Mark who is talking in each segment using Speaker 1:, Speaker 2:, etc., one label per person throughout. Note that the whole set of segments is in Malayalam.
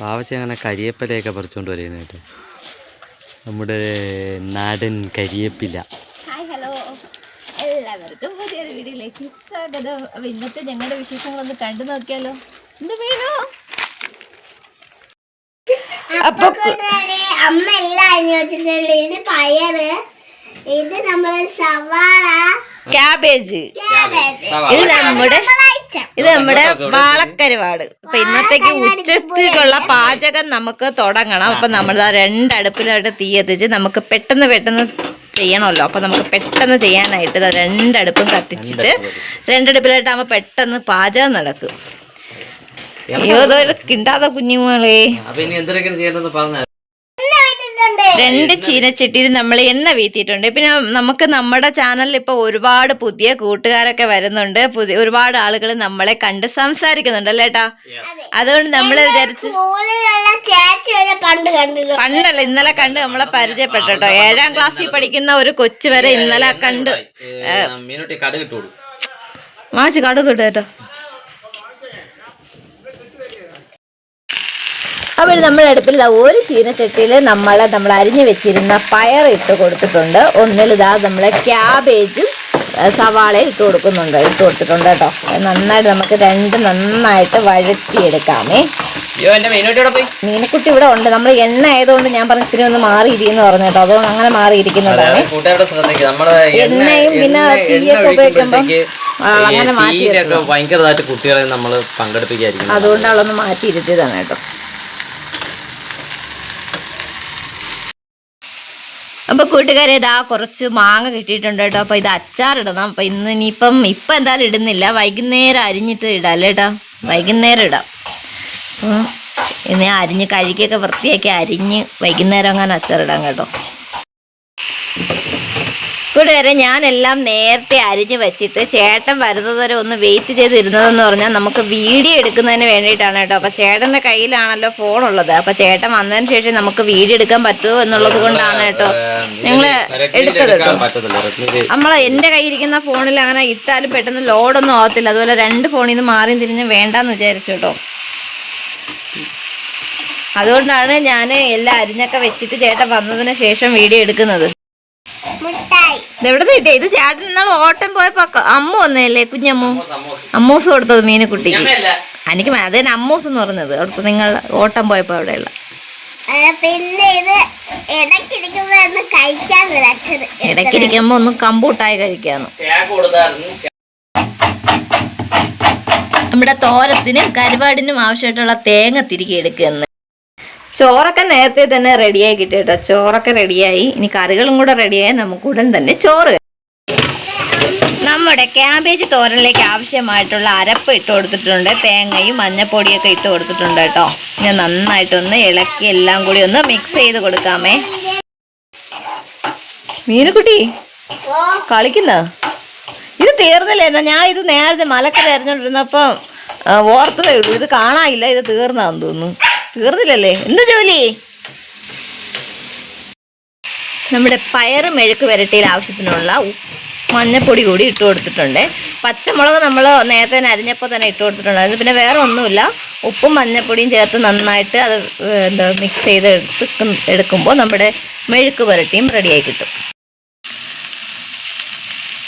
Speaker 1: പാവച്ച അങ്ങനെ കരിയേപ്പിലയൊക്കെ പറിച്ചുകൊണ്ട് വരുന്നതായിട്ട് നമ്മുടെ നാടൻ കരിയേപ്പില.
Speaker 2: ഹായ് ഹലോ എല്ലാവർക്കും പുതിയൊരു വീഡിയോയിലേക്ക് സ്വാഗതം. അപ്പോൾ ഇന്നത്തെ ഞങ്ങളുടെ വിശേഷങ്ങളൊന്ന് കണ്ടു നോക്കിയാലോ. എന്ത് മീനു
Speaker 3: അപ്പൊ അമ്മ എല്ലാം അരിഞ്ഞിട്ടുണ്ട്. ഇത് പയറ്, ഇത് നമ്മുടെ സവാള,
Speaker 2: ക്യാബേജ്, ഇത് നമ്മുടെ വാളക്കരുവാട്. അപ്പൊ ഇന്നത്തേക്ക് ഉച്ചത്തേക്കുള്ള പാചകം നമുക്ക് തുടങ്ങണം. അപ്പൊ നമ്മൾ രണ്ടടുപ്പിലായിട്ട് തീ എത്തിച്ച് നമുക്ക് പെട്ടെന്ന് ചെയ്യണമല്ലോ. അപ്പൊ നമുക്ക് പെട്ടെന്ന് ചെയ്യാനായിട്ട് രണ്ടടുപ്പും കത്തിച്ചിട്ട് രണ്ടടുപ്പിലായിട്ടാകുമ്പോ പെട്ടെന്ന് പാചകം നടക്കും. അയ്യോ കിണ്ടാത്ത കുഞ്ഞുങ്ങളെ. രണ്ട് ചീനച്ചട്ടിയിൽ നമ്മൾ എണ്ണ വീത്തിയിട്ടുണ്ട്. പിന്നെ നമുക്ക് നമ്മുടെ ചാനലിൽ ഇപ്പൊ ഒരുപാട് പുതിയ കൂട്ടുകാരൊക്കെ വരുന്നുണ്ട്. ഒരുപാട് ആളുകൾ നമ്മളെ കണ്ട് സംസാരിക്കുന്നുണ്ട് അല്ലേ ഏട്ടാ. അതുകൊണ്ട് നമ്മൾ വിചാരിച്ചു പണ്ടല്ല ഇന്നലെ കണ്ട് നമ്മളെ പരിചയപ്പെട്ടോ. 7ാം ക്ലാസ്സിൽ പഠിക്കുന്ന ഒരു കൊച്ചു വരെ ഇന്നലെ കണ്ട് മാച്ച് കടുക് കിട്ടോ. അപ്പോൾ നമ്മുടെ അടുപ്പിൽ ഒരു ചീനച്ചട്ടിയിൽ നമ്മൾ അരിഞ്ഞു വെച്ചിരുന്ന പയർ ഇട്ട് കൊടുത്തിട്ടുണ്ട്. ഒന്നിൽ നമ്മളെ ക്യാബേജും സവാളയും ഇട്ട് കൊടുത്തിട്ടുണ്ട് കേട്ടോ. നന്നായിട്ട് നമുക്ക് നന്നായിട്ട് വഴറ്റിയെടുക്കാമേ. മീനക്കുട്ടി ഇവിടെ ഉണ്ട്. നമ്മൾ എണ്ണ ആയതുകൊണ്ട് ഞാൻ പറഞ്ഞ ഇത്തിരി ഒന്ന് മാറിയിരിക്കുന്നു പറഞ്ഞു കേട്ടോ. അതുകൊണ്ട് അങ്ങനെ മാറിയിരിക്കുന്നതാണ്. എണ്ണയും പിന്നെ തീയൊക്കെ ഉപയോഗിക്കുമ്പോൾ അങ്ങനെ മാറ്റി അതുകൊണ്ട് അവളൊന്ന് മാറ്റിയിരുത്തിയതാണ് കേട്ടോ. അപ്പോൾ കൂട്ടുകാരെ കുറച്ച് മാങ്ങ കിട്ടിയിട്ടുണ്ട് കേട്ടോ. അപ്പോൾ ഇത് അച്ചാറിടണം. അപ്പോൾ ഇനിയിപ്പം എന്തായാലും ഇടുന്നില്ല, വൈകുന്നേരം അരിഞ്ഞിട്ട് ഇടാം അല്ലേ ഏട്ടാ. വൈകുന്നേരം ഇടാം. ഇനി അരിഞ്ഞ് കഴുകിയൊക്കെ വൃത്തിയാക്കി അരിഞ്ഞ് വൈകുന്നേരം അങ്ങനെ അച്ചാറിടാം കേട്ടോ. കൂട്ടുകാരെ ഞാനെല്ലാം നേരത്തെ അരിഞ്ഞ് വെച്ചിട്ട് ചേട്ടൻ വരുന്നത് വരെ ഒന്ന് വെയിറ്റ് ചെയ്തിരുന്നതെന്ന് പറഞ്ഞാൽ നമുക്ക് വീഡിയോ എടുക്കുന്നതിന് വേണ്ടിയിട്ടാണ് കേട്ടോ. അപ്പോൾ ചേട്ടൻ്റെ കയ്യിലാണല്ലോ ഫോണുള്ളത്. അപ്പോൾ ചേട്ടൻ വന്നതിന് ശേഷം നമുക്ക് വീഡിയോ എടുക്കാൻ പറ്റുമോ എന്നുള്ളത് കൊണ്ടാണ് കേട്ടോ ഞങ്ങൾ എടുത്തത് കേട്ടോ. എൻ്റെ കയ്യിരിക്കുന്ന ഫോണിൽ അങ്ങനെ ഇട്ടാലും പെട്ടെന്ന് ലോഡൊന്നും ആവത്തില്ല. അതുപോലെ 2 ഫോണിൽ നിന്ന് മാറിയും തിരിഞ്ഞ് വേണ്ടാന്ന് വിചാരിച്ചു കേട്ടോ. അതുകൊണ്ടാണ് ഞാൻ എല്ലാം അരിഞ്ഞൊക്കെ വെച്ചിട്ട് ചേട്ടൻ വന്നതിന് ശേഷം വീഡിയോ എടുക്കുന്നത്. എവിടെ നിന്ന് കിട്ടിയ ഇത്? ചേട്ടൻ ഇന്നാൾ ഓട്ടം പോയപ്പോ അമ്മ വന്നല്ലേ, കുഞ്ഞമ്മു അമ്മൂസ് കൊടുത്തത് മീനുകുട്ടിക്ക്. എനിക്ക് അതന്നെ അമ്മൂസ് എന്ന് പറഞ്ഞത് അവിടുത്തെ നിങ്ങൾ ഓട്ടം പോയപ്പോ അവിടെയുള്ള. ഇടയ്ക്കിരിക്കുമ്പോ ഒന്ന് കമ്പൂട്ടായി കഴിക്കാന്ന്. നമ്മുടെ തോരത്തിനും കരുവാടിനും ആവശ്യമായിട്ടുള്ള തേങ്ങ തിരികെ എടുക്കുക. ചോറൊക്കെ നേരത്തെ തന്നെ റെഡിയായി കിട്ടി കേട്ടോ. ചോറൊക്കെ റെഡിയായി. ഇനി കറികളും കൂടെ റെഡിയായി നമുക്ക് ഉടൻ തന്നെ ചോറ്. നമ്മുടെ ക്യാബേജ് തോരനിലേക്ക് ആവശ്യമായിട്ടുള്ള അരപ്പ് ഇട്ട് കൊടുത്തിട്ടുണ്ട്. തേങ്ങയും മഞ്ഞപ്പൊടിയൊക്കെ ഇട്ട് കൊടുത്തിട്ടുണ്ട് കേട്ടോ. ഞാൻ നന്നായിട്ടൊന്ന് ഇളക്കി എല്ലാം കൂടി ഒന്ന് മിക്സ് ചെയ്ത് കൊടുക്കാമേ. മീനുകുട്ടി കളിക്കുന്ന ഇത് തീർന്നില്ലേ? എന്നാ ഞാൻ ഇത് നേരത്തെ മലക്കര അരിഞ്ഞോണ്ടിരുന്നപ്പം ഓർത്തതേ ഉള്ളൂ. ഇത് കാണാനില്ല. ഇത് തീർന്നാന്ന് തോന്നുന്നു. തീർന്നില്ലല്ലേ? എന്ത് ജോലി? നമ്മുടെ പയറ് മെഴുക്ക് വരട്ടിയിൽ ആവശ്യത്തിനുള്ള മഞ്ഞപ്പൊടി കൂടി ഇട്ട് കൊടുത്തിട്ടുണ്ട്. പച്ചമുളക് നമ്മൾ നേരത്തെ തന്നെ അരിഞ്ഞപ്പോൾ തന്നെ ഇട്ട് കൊടുത്തിട്ടുണ്ടായിരുന്നു. പിന്നെ വേറെ ഒന്നുമില്ല, ഉപ്പും മഞ്ഞപ്പൊടിയും ചേർത്ത് നന്നായിട്ട് അത് മിക്സ് ചെയ്ത് എടുക്കുമ്പോൾ നമ്മുടെ മെഴുക്ക് വരട്ടിയും റെഡിയായി കിട്ടും.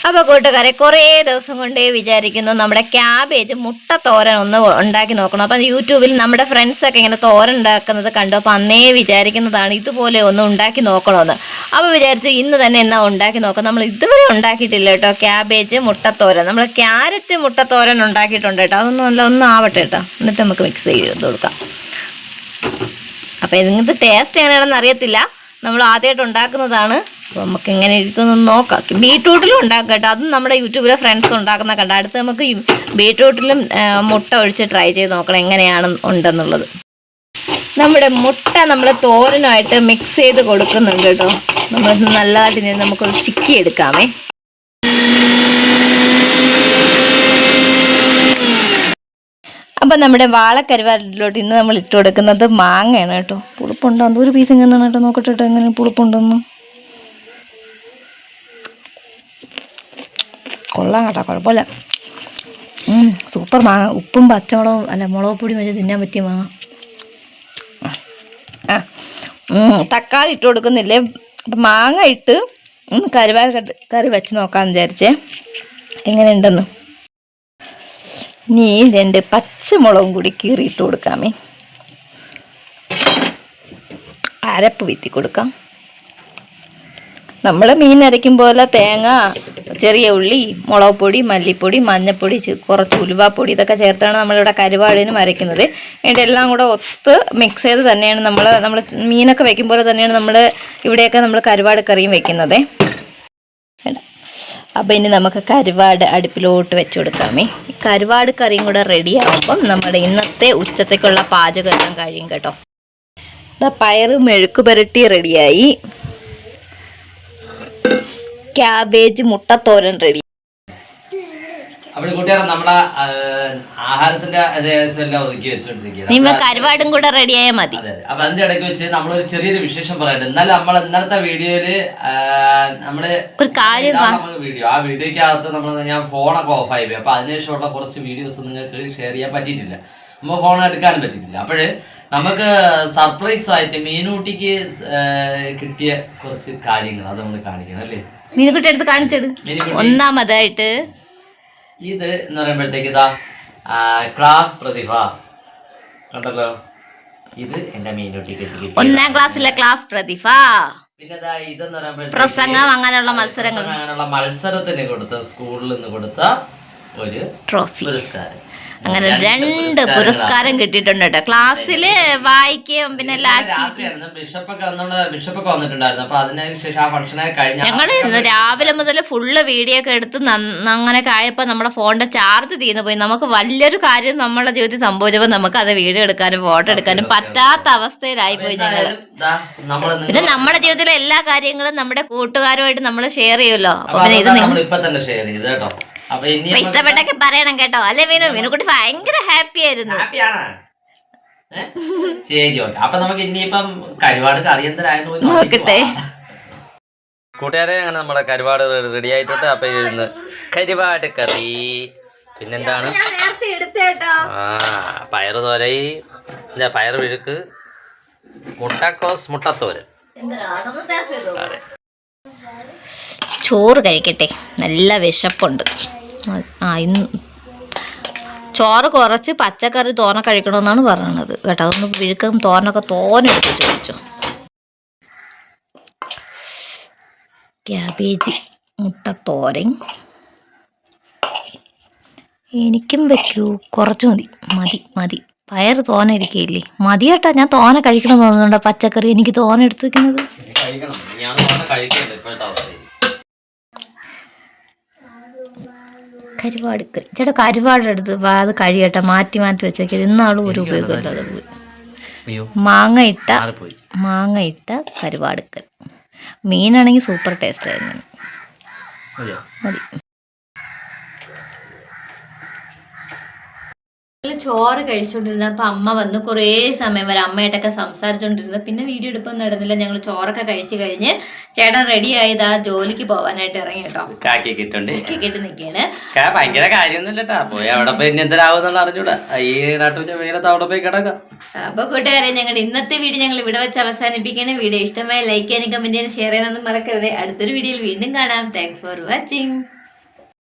Speaker 2: അപ്പോൾ കൂട്ടുകാരെ കുറേ ദിവസം കൊണ്ടേ വിചാരിക്കുന്നു നമ്മുടെ ക്യാബേജ് മുട്ട തോരൻ ഒന്ന് ഉണ്ടാക്കി നോക്കണം. അപ്പം യൂട്യൂബിൽ നമ്മുടെ ഫ്രണ്ട്സൊക്കെ ഇങ്ങനെ തോരൻ ഉണ്ടാക്കുന്നത് കണ്ടു. അപ്പോൾ അന്നേ വിചാരിക്കുന്നതാണ് ഇതുപോലെ ഒന്ന് ഉണ്ടാക്കി നോക്കണമെന്ന്. അപ്പോൾ വിചാരിച്ചു ഇന്ന് തന്നെ എന്നാ ഉണ്ടാക്കി നോക്കാം. നമ്മൾ ഇതുവരെ ഉണ്ടാക്കിയിട്ടില്ല കേട്ടോ ക്യാബേജ് മുട്ടത്തോരൻ. നമ്മൾ ക്യാരറ്റ് മുട്ടത്തോരൻ ഉണ്ടാക്കിയിട്ടുണ്ട് കേട്ടോ. അതൊന്നും നല്ല ഒന്നും ആവട്ടെ കേട്ടോ. എന്നിട്ട് നമുക്ക് മിക്സ് ചെയ്ത് കൊടുക്കാം. അപ്പോൾ ഇതിങ്ങനത്തെ ടേസ്റ്റ് എങ്ങനെയാണെന്ന് അറിയത്തില്ല, നമ്മൾ ആദ്യമായിട്ട് ഉണ്ടാക്കുന്നതാണ്. അപ്പോൾ നമുക്ക് എങ്ങനെ ഇരിക്കുന്നു നോക്കാം. ബീട്രൂട്ടിലും ഉണ്ടാക്കാം കേട്ടോ. അതും നമ്മുടെ യൂട്യൂബിലെ ഫ്രണ്ട്സ് ഉണ്ടാക്കുന്ന കണ്ട. അടുത്ത് നമുക്ക് ബീട്രൂട്ടിലും മുട്ട ഒഴിച്ച് ട്രൈ ചെയ്ത് നോക്കണം എങ്ങനെയാണ് ഉണ്ടെന്നുള്ളത്. നമ്മുടെ മുട്ട നമ്മൾ തോരനായിട്ട് മിക്സ് ചെയ്ത് കൊടുക്കുന്നുണ്ട് കേട്ടോ. നമ്മൾ നല്ലതായിട്ട് നമുക്കൊന്ന് ചിക്കി എടുക്കാമേ. അപ്പം നമ്മുടെ വാളക്കരുവാടിലോട്ട് ഇന്ന് നമ്മൾ ഇട്ട് കൊടുക്കുന്നത് മാങ്ങയാണ് കേട്ടോ. പുളിപ്പുണ്ടോ? ഒരു പീസ് എങ്ങനെയാണ് കേട്ടോ, നോക്കട്ടെ കേട്ടോ എങ്ങനെ പുളിപ്പുണ്ടോന്ന്. കൊള്ളാം കേട്ടോ, കുഴപ്പമില്ല. സൂപ്പർ മാങ്ങ. ഉപ്പും പച്ചമുളകും അല്ല മുളക് പൊടി വെച്ച് തിന്നാൻ പറ്റിയ മാങ്ങ. തക്കാളി ഇട്ട് കൊടുക്കുന്നില്ലേ. അപ്പം മാങ്ങ ഇട്ട് കരുവാട് കറി വെച്ച് നോക്കാമെന്ന് വിചാരിച്ചേ എങ്ങനെയുണ്ടെന്ന്. ഇനി 2 പച്ചമുളകും കൂടി കീറിയിട്ട് കൊടുക്കാമേ. അരപ്പ് വീത്തി കൊടുക്കാം. നമ്മൾ മീൻ അരയ്ക്കും പോലെ തേങ്ങ, ചെറിയ ഉള്ളി, മുളക് പൊടി, മല്ലിപ്പൊടി, മഞ്ഞൾപ്പൊടി, കുറച്ച് ഉലുവാപ്പൊടി ഇതൊക്കെ ചേർത്താണ് നമ്മളിവിടെ കരുവാടിനും അരയ്ക്കുന്നത്. എന്നിട്ട് എല്ലാം കൂടെ ഒത്ത് മിക്സ് ചെയ്ത് തന്നെയാണ് നമ്മൾ മീനൊക്കെ വെക്കും പോലെ തന്നെയാണ് നമ്മൾ ഇവിടെയൊക്കെ നമ്മൾ കരുവാട് കറിയും വെക്കുന്നത്. അപ്പോൾ ഇനി നമുക്ക് കരുവാട് അടുപ്പിലോട്ട് വെച്ച് കൊടുക്കാമേ. കരുവാട് കറിയും കൂടെ റെഡി ആകുമ്പം നമ്മുടെ ഇന്നത്തെ ഉച്ചത്തേക്കുള്ള പാചകം എല്ലാം കഴിയും കേട്ടോ. പയറ് മെഴുക്ക് പുരട്ടി റെഡിയായി. ക്യാബേജ് മുട്ടത്തോരൻ റെഡി.
Speaker 1: അപ്പോൾ കൂട്ടുകാരെ നമ്മുടെ ആഹാരത്തിന്റെ എല്ലാം ഒതുക്കി വെച്ചോണ്ടിരിക്കുക.
Speaker 2: കരുവാടും കൂടെ റെഡിയായാൽ മതി.
Speaker 1: അപ്പൊ അതിന്റെ ഇടയ്ക്ക് വെച്ച് നമ്മളൊരു ചെറിയൊരു വിശേഷം പറയട്ടെ. എന്നാലും നമ്മൾ ഇന്നലത്തെ വീഡിയോയില് നമ്മള്
Speaker 2: ഒരു കാര്യം
Speaker 1: വീഡിയോ ആ വീഡിയോക്കകത്ത് ഞാൻ ഫോണൊക്കെ ഓഫായി പോയി. അപ്പൊ അതിനുശേഷമുള്ള കുറച്ച് വീഡിയോസ് നിങ്ങൾക്ക് ഷെയർ ചെയ്യാൻ പറ്റിയിട്ടില്ല. നമ്മൾ ഫോൺ എടുക്കാനും പറ്റിയിട്ടില്ല. അപ്പോഴ് നമുക്ക് സർപ്രൈസ് ആയിട്ട് മീനൂട്ടിക്ക് കിട്ടിയ കുറച്ച് കാര്യങ്ങൾ അത് നമ്മൾ കാണിക്കണം അല്ലേ.
Speaker 2: മീനുകുട്ടി എടുത്ത് കാണിച്ചിട്. ഒന്നാമതായിട്ട്
Speaker 1: ഇത് എന്ന് പറയുമ്പോഴത്തേക്ക് ഇതാ ക്ലാസ് പ്രതിഭ കണ്ടല്ലോ. ഇത് എന്റെ മീനൂട്ടിക്ക്
Speaker 2: 1ാം ക്ലാസ്സിലെ ക്ലാസ് പ്രതിഭ.
Speaker 1: പിന്നെ ഇതെന്ന് പറയുമ്പോഴത്തേക്ക്
Speaker 2: പ്രസംഗം അങ്ങനെയുള്ള
Speaker 1: മത്സരത്തിന് കൊടുത്ത സ്കൂളിൽ നിന്ന് കൊടുത്ത ഒരു
Speaker 2: ട്രോഫി
Speaker 1: പുരസ്കാരം.
Speaker 2: അങ്ങനെ 2 പുരസ്കാരം കിട്ടിയിട്ടുണ്ട് കേട്ടോ. ക്ലാസ്സില് വായിക്കുകയും പിന്നെ
Speaker 1: ബിഷപ്പൊക്കെ വന്നിട്ടുണ്ടായിരുന്നു. അപ്പൊ അതിനുശേഷം ആ ഫംഗ്ഷനൊക്കെ കഴിഞ്ഞ
Speaker 2: ഞങ്ങള് രാവിലെ മുതൽ ഫുള്ള് വീഡിയോ ഒക്കെ എടുത്ത് അങ്ങനെയൊക്കെ ആയപ്പോ നമ്മുടെ ഫോണിന്റെ ചാർജ് തീർന്നു പോയി. നമുക്ക് വലിയൊരു കാര്യം നമ്മുടെ ജീവിതത്തിൽ സംഭവിച്ചപ്പോ നമുക്ക് അത് വീഡിയോ എടുക്കാനും ഫോട്ടോ എടുക്കാനും പറ്റാത്ത അവസ്ഥയിലായി പോയി ഞങ്ങള്. പിന്നെ നമ്മുടെ ജീവിതത്തിലെ എല്ലാ കാര്യങ്ങളും നമ്മുടെ കൂട്ടുകാരുമായിട്ട് നമ്മൾ ഷെയർ ചെയ്യുമല്ലോ. അപ്പൊ പിന്നെ ഇത്
Speaker 1: ഇപ്പൊ തന്നെ ഷെയർ ചെയ്ത് കേട്ടോ.
Speaker 2: ഇഷ്ടപ്പെട്ടൊക്കെ പറയണം കേട്ടോ. അല്ലെ മീനുകുട്ടി ഭയങ്കര ഹാപ്പി ആയിരുന്നു.
Speaker 1: ശരി, ഓക്കെ. അപ്പൊ നമുക്ക് ഇനിയിപ്പം കരുവാട് കറി എന്തായാലും
Speaker 2: നോക്കട്ടെ.
Speaker 1: കൂട്ടുകാരെ അങ്ങനെ നമ്മുടെ കരുവാട് റെഡി ആയിട്ടുണ്ട്. അപ്പൊ ഇന്ന് കരുവാട് കറി, പിന്നെന്താണ് പയറ് തോരയി, പയറ് വിഴുക്ക്, മുട്ടക്കോസ് മുട്ടത്തോരൻ.
Speaker 2: ചോറ് കഴിക്കട്ടെ, നല്ല വിശപ്പുണ്ട്. ഇന്ന് ചോറ് കുറച്ച് പച്ചക്കറി തോന കഴിക്കണമെന്നാണ് പറയുന്നത് കേട്ടോ. അതൊന്ന് വിഴുക്കും തോരനൊക്കെ തോനെടുത്ത് ചോദിച്ചു. ക്യാബേജ് മുട്ടത്തോരൻ എനിക്കും വെക്കൂ. കുറച്ച് മതി. പയർ തോന ഇരിക്കുകയില്ലേ, മതി കേട്ടോ. ഞാൻ തോന കഴിക്കണമെന്ന് തോന്നുന്നുണ്ടോ പച്ചക്കറി എനിക്ക് തോന എടുത്ത് വെക്കുന്നത്. കരുവാട് കറി ചേട്ടാ, കരുവാടെടുത്ത് അത് കഴിയട്ടെ, മാറ്റി വെച്ചേക്കത്. ഇന്നാളും ഒരു ഉപയോഗമില്ലാതെ പോയി. മാങ്ങ ഇട്ട കരുവാട് കറി. മീനാണെങ്കിൽ സൂപ്പർ ടേസ്റ്റ് ആയിരുന്നു. മതി. ചോറ് കഴിച്ചുകൊണ്ടിരുന്നത്. അപ്പോൾ അമ്മ വന്ന് കുറേ സമയം വരെ അമ്മയായിട്ടൊക്കെ സംസാരിച്ചുകൊണ്ടിരുന്നത്. പിന്നെ വീഡിയോ എടുപ്പൊന്നും നടന്നില്ല. ഞങ്ങൾ ചോറൊക്കെ കഴിച്ച് കഴിഞ്ഞ് ചേട്ടൻ റെഡി ആയത് ജോലിക്ക് പോകാനായിട്ട് ഇറങ്ങി കേട്ടോ. കേട്ട് നിൽക്കുകയാണ്.
Speaker 1: ഭയങ്കര കാര്യമൊന്നുമില്ല പോയി അവിടെ പോയി എന്തിനാവുന്നുള്ള അറിഞ്ഞൂടാ. ഈ നാട്ടുവെച്ച വെയിലത്ത് അവിടെ പോയി കിടക്കാം.
Speaker 2: അപ്പോൾ കൂട്ടുകാരെ, ഞങ്ങളുടെ ഇന്നത്തെ വീഡിയോ ഞങ്ങൾ ഇവിടെ വെച്ച് അവസാനിപ്പിക്കുകയാണ്. വീഡിയോ ഇഷ്ടമായ ലൈക്ക് ചെയ്യാനും കമന്റ് ചെയ്യാനും ഷെയർ ചെയ്യാനൊന്നും മറക്കരുത്. അടുത്തൊരു വീഡിയോയിൽ വീണ്ടും കാണാം. Thanks for watching.